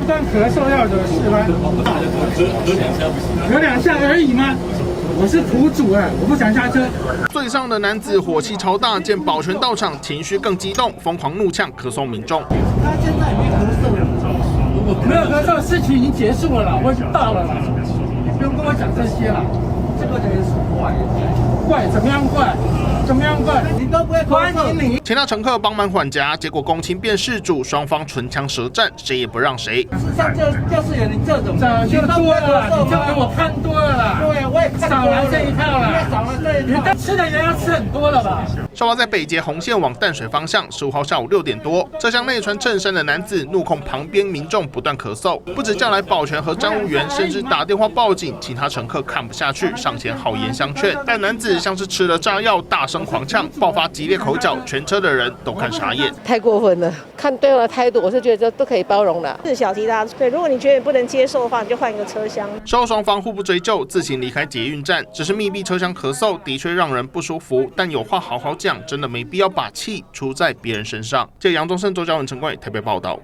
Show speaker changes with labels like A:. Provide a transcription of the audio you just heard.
A: 不断咳嗽要惹事吗？咳2下而已吗？我是苦主啊，我不想下车。
B: 醉上的男子火气超大，见保全到场，情绪更激动，疯狂怒呛咳嗽民众。
A: 他现在也没咳嗽了，没有咳嗽，事情已经结束了啦，我已经到了啦，你不用跟我讲这些了。这个人是怪，怪怎么样怪？怎么样怪？你都不会欢迎你。
B: 其他乘客帮忙缓夹，结果公亲变事主，双方唇枪舌战，谁也不让谁。
A: 事实上就是有你这种，就多了，你就给我看多了啦。对，我也看多了，少来这一套了，少了这一套。你吃的也要吃很多了吧？
B: 事发在北捷红线往淡水方向，15号下午6点多，车厢内穿衬衫的男子怒控旁边民众不断咳嗽，不止叫来保全和站务员，甚至打电话报警。其他乘客看不下去，上前好言相劝，但男子像是吃了炸药，大声狂呛，爆发激烈口角，全车的人都看傻眼。
C: 太过分了，看对方的态度，我是觉得都可以包容的。
D: 是小题大做，对，如果你觉得不能接受的话，你就换一个车厢。
B: 事后双方互不追究，自行离开捷运站。只是密闭车厢咳嗽的确让人不舒服，但有话好好讲，真的没必要把气出在别人身上。记者杨宗胜、周嘉文、陈冠宇台北报道。